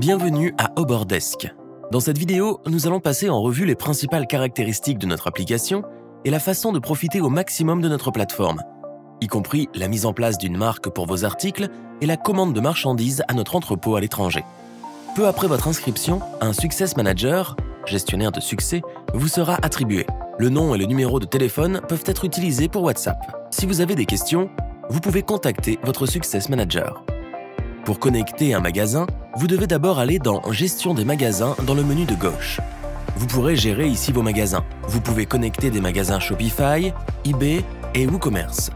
Bienvenue à Oberdesk. Dans cette vidéo, nous allons passer en revue les principales caractéristiques de notre application et la façon de profiter au maximum de notre plateforme, y compris la mise en place d'une marque pour vos articles et la commande de marchandises à notre entrepôt à l'étranger. Peu après votre inscription, un Success Manager, gestionnaire de succès, vous sera attribué. Le nom et le numéro de téléphone peuvent être utilisés pour WhatsApp. Si vous avez des questions, vous pouvez contacter votre Success Manager. Pour connecter un magasin, vous devez d'abord aller dans « Gestion des magasins » dans le menu de gauche. Vous pourrez gérer ici vos magasins. Vous pouvez connecter des magasins Shopify, eBay et WooCommerce.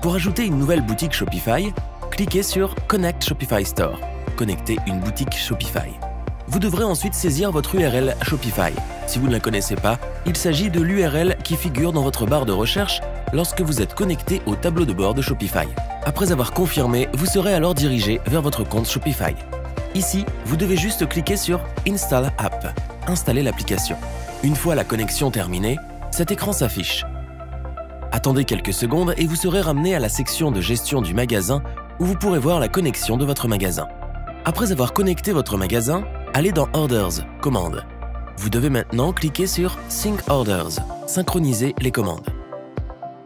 Pour ajouter une nouvelle boutique Shopify, cliquez sur « Connect Shopify Store ». Connecter une boutique Shopify. Vous devrez ensuite saisir votre URL Shopify. Si vous ne la connaissez pas, il s'agit de l'URL qui figure dans votre barre de recherche lorsque vous êtes connecté au tableau de bord de Shopify. Après avoir confirmé, vous serez alors dirigé vers votre compte Shopify. Ici, vous devez juste cliquer sur « Install App », installer l'application. Une fois la connexion terminée, cet écran s'affiche. Attendez quelques secondes et vous serez ramené à la section de gestion du magasin où vous pourrez voir la connexion de votre magasin. Après avoir connecté votre magasin, allez dans « Orders », commandes. Vous devez maintenant cliquer sur « Sync Orders », synchroniser les commandes.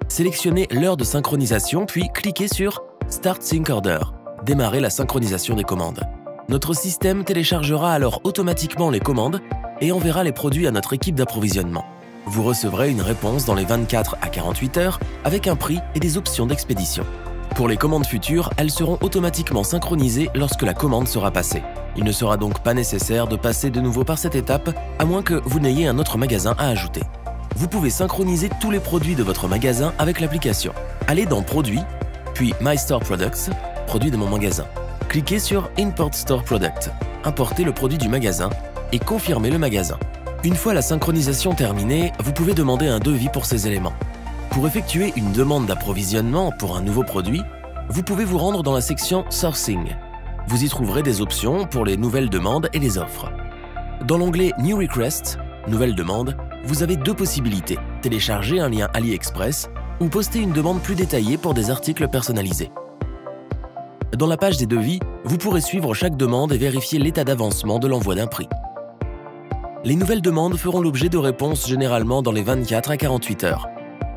Sélectionnez l'heure de synchronisation puis cliquez sur « Start Sync Order », démarrer la synchronisation des commandes. Notre système téléchargera alors automatiquement les commandes et enverra les produits à notre équipe d'approvisionnement. Vous recevrez une réponse dans les 24 à 48 heures avec un prix et des options d'expédition. Pour les commandes futures, elles seront automatiquement synchronisées lorsque la commande sera passée. Il ne sera donc pas nécessaire de passer de nouveau par cette étape, à moins que vous n'ayez un autre magasin à ajouter. Vous pouvez synchroniser tous les produits de votre magasin avec l'application. Allez dans « Produits », puis « My Store Products », « Produits de mon magasin ». Cliquez sur « Import Store Product », importez le produit du magasin et confirmez le magasin. Une fois la synchronisation terminée, vous pouvez demander un devis pour ces éléments. Pour effectuer une demande d'approvisionnement pour un nouveau produit, vous pouvez vous rendre dans la section « Sourcing ». Vous y trouverez des options pour les nouvelles demandes et les offres. Dans l'onglet « New Request », « Nouvelles demandes », vous avez deux possibilités, télécharger un lien AliExpress ou poster une demande plus détaillée pour des articles personnalisés. Dans la page des devis, vous pourrez suivre chaque demande et vérifier l'état d'avancement de l'envoi d'un prix. Les nouvelles demandes feront l'objet de réponses généralement dans les 24 à 48 heures.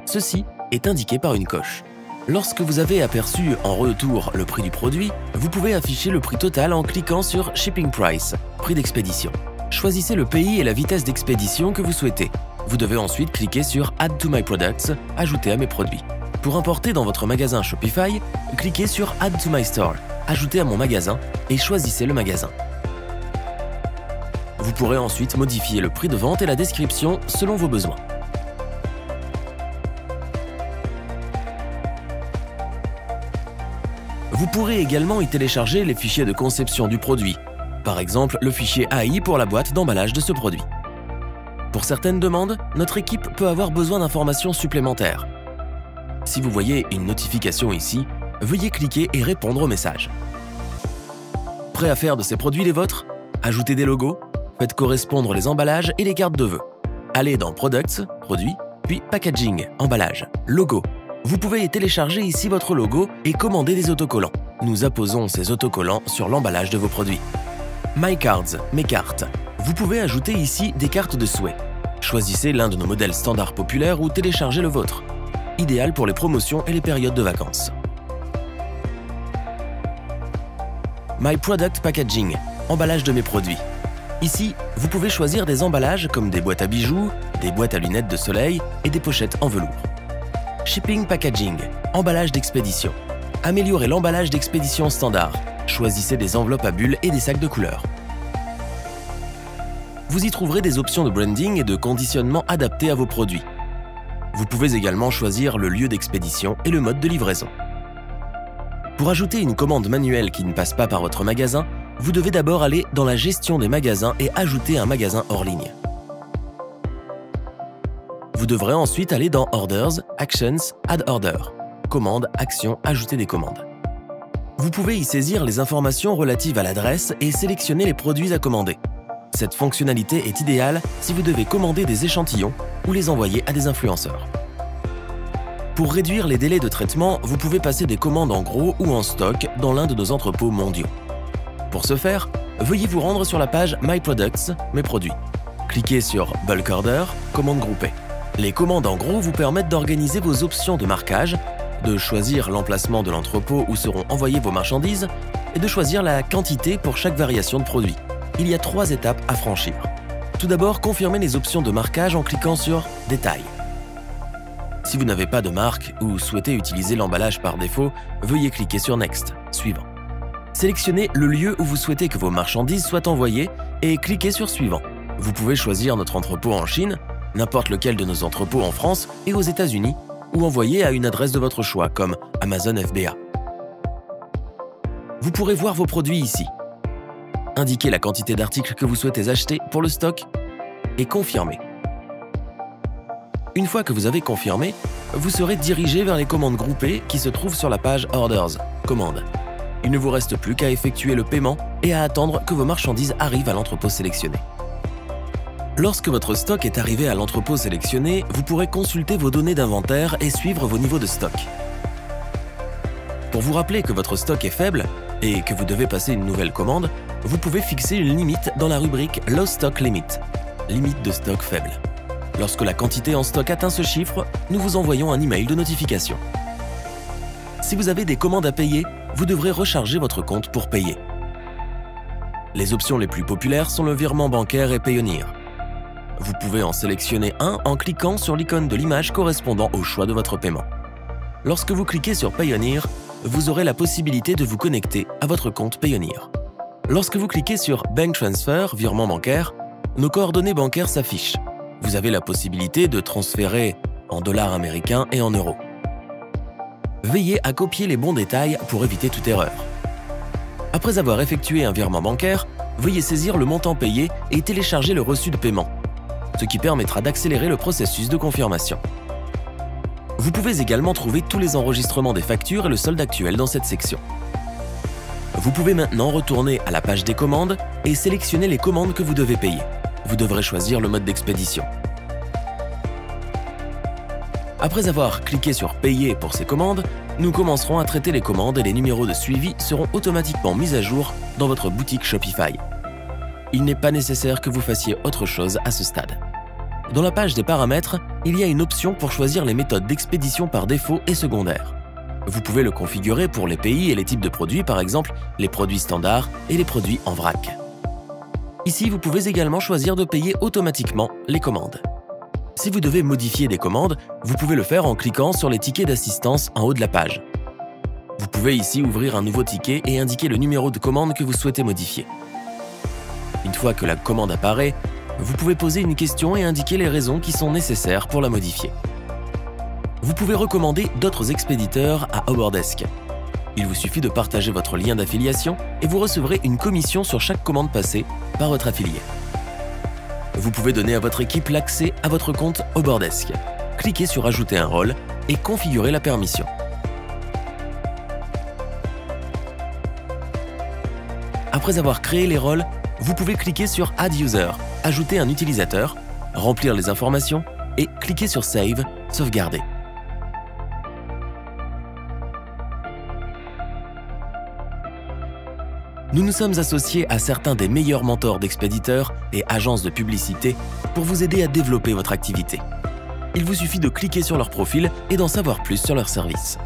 Ceci est indiqué par une coche. Lorsque vous avez aperçu en retour le prix du produit, vous pouvez afficher le prix total en cliquant sur « Shipping Price », prix d'expédition. Choisissez le pays et la vitesse d'expédition que vous souhaitez. Vous devez ensuite cliquer sur « Add to my products », ajouter à mes produits. Pour importer dans votre magasin Shopify, cliquez sur « Add to my store », ajouter à mon magasin et choisissez le magasin. Vous pourrez ensuite modifier le prix de vente et la description selon vos besoins. Vous pourrez également y télécharger les fichiers de conception du produit, par exemple le fichier AI pour la boîte d'emballage de ce produit. Pour certaines demandes, notre équipe peut avoir besoin d'informations supplémentaires. Si vous voyez une notification ici, veuillez cliquer et répondre au message. Prêt à faire de ces produits les vôtres? Ajoutez des logos, faites correspondre les emballages et les cartes de vœux. Allez dans « Products », « Produits », puis « Packaging », « Emballage », « Logo ». Vous pouvez télécharger ici votre logo et commander des autocollants. Nous apposons ces autocollants sur l'emballage de vos produits. My Cards, mes cartes. Vous pouvez ajouter ici des cartes de souhait. Choisissez l'un de nos modèles standards populaires ou téléchargez le vôtre. Idéal pour les promotions et les périodes de vacances. My Product Packaging, emballage de mes produits. Ici, vous pouvez choisir des emballages comme des boîtes à bijoux, des boîtes à lunettes de soleil et des pochettes en velours. Shipping Packaging, emballage d'expédition. Améliorez l'emballage d'expédition standard. Choisissez des enveloppes à bulles et des sacs de couleurs. Vous y trouverez des options de branding et de conditionnement adaptées à vos produits. Vous pouvez également choisir le lieu d'expédition et le mode de livraison. Pour ajouter une commande manuelle qui ne passe pas par votre magasin, vous devez d'abord aller dans la gestion des magasins et ajouter un magasin hors ligne. Vous devrez ensuite aller dans « Orders »,« Actions »,« Add Order », Commandes, Actions, Ajouter des commandes. Vous pouvez y saisir les informations relatives à l'adresse et sélectionner les produits à commander. Cette fonctionnalité est idéale si vous devez commander des échantillons ou les envoyer à des influenceurs. Pour réduire les délais de traitement, vous pouvez passer des commandes en gros ou en stock dans l'un de nos entrepôts mondiaux. Pour ce faire, veuillez vous rendre sur la page My Products, mes produits. Cliquez sur Bulk Order, commande groupée. Les commandes en gros vous permettent d'organiser vos options de marquage, de choisir l'emplacement de l'entrepôt où seront envoyées vos marchandises et de choisir la quantité pour chaque variation de produit. Il y a 3 étapes à franchir. Tout d'abord, confirmez les options de marquage en cliquant sur Détails. Si vous n'avez pas de marque ou souhaitez utiliser l'emballage par défaut, veuillez cliquer sur Next, suivant. Sélectionnez le lieu où vous souhaitez que vos marchandises soient envoyées et cliquez sur Suivant. Vous pouvez choisir notre entrepôt en Chine, n'importe lequel de nos entrepôts en France et aux États-Unis, ou envoyer à une adresse de votre choix comme Amazon FBA. Vous pourrez voir vos produits ici. Indiquez la quantité d'articles que vous souhaitez acheter pour le stock et confirmez. Une fois que vous avez confirmé, vous serez dirigé vers les commandes groupées qui se trouvent sur la page Orders, commandes. Il ne vous reste plus qu'à effectuer le paiement et à attendre que vos marchandises arrivent à l'entrepôt sélectionné. Lorsque votre stock est arrivé à l'entrepôt sélectionné, vous pourrez consulter vos données d'inventaire et suivre vos niveaux de stock. Pour vous rappeler que votre stock est faible et que vous devez passer une nouvelle commande, vous pouvez fixer une limite dans la rubrique Low Stock Limit, limite de stock faible. Lorsque la quantité en stock atteint ce chiffre, nous vous envoyons un email de notification. Si vous avez des commandes à payer, vous devrez recharger votre compte pour payer. Les options les plus populaires sont le virement bancaire et Payoneer. Vous pouvez en sélectionner un en cliquant sur l'icône de l'image correspondant au choix de votre paiement. Lorsque vous cliquez sur Payoneer, vous aurez la possibilité de vous connecter à votre compte Payoneer. Lorsque vous cliquez sur Bank Transfer, virement bancaire, nos coordonnées bancaires s'affichent. Vous avez la possibilité de transférer en dollars américains et en euros. Veillez à copier les bons détails pour éviter toute erreur. Après avoir effectué un virement bancaire, veuillez saisir le montant payé et télécharger le reçu de paiement, ce qui permettra d'accélérer le processus de confirmation. Vous pouvez également trouver tous les enregistrements des factures et le solde actuel dans cette section. Vous pouvez maintenant retourner à la page des commandes et sélectionner les commandes que vous devez payer. Vous devrez choisir le mode d'expédition. Après avoir cliqué sur Payer pour ces commandes, nous commencerons à traiter les commandes et les numéros de suivi seront automatiquement mis à jour dans votre boutique Shopify. Il n'est pas nécessaire que vous fassiez autre chose à ce stade. Dans la page des paramètres, il y a une option pour choisir les méthodes d'expédition par défaut et secondaire. Vous pouvez le configurer pour les pays et les types de produits, par exemple les produits standards et les produits en vrac. Ici, vous pouvez également choisir de payer automatiquement les commandes. Si vous devez modifier des commandes, vous pouvez le faire en cliquant sur les tickets d'assistance en haut de la page. Vous pouvez ici ouvrir un nouveau ticket et indiquer le numéro de commande que vous souhaitez modifier. Une fois que la commande apparaît, vous pouvez poser une question et indiquer les raisons qui sont nécessaires pour la modifier. Vous pouvez recommander d'autres expéditeurs à Oberdesk. Il vous suffit de partager votre lien d'affiliation et vous recevrez une commission sur chaque commande passée par votre affilié. Vous pouvez donner à votre équipe l'accès à votre compte Oberdesk. Cliquez sur Ajouter un rôle et configurer la permission. Après avoir créé les rôles, vous pouvez cliquer sur Add User, ajouter un utilisateur, remplir les informations et cliquer sur Save, sauvegarder. Nous nous sommes associés à certains des meilleurs mentors d'expéditeurs et agences de publicité pour vous aider à développer votre activité. Il vous suffit de cliquer sur leur profil et d'en savoir plus sur leurs services.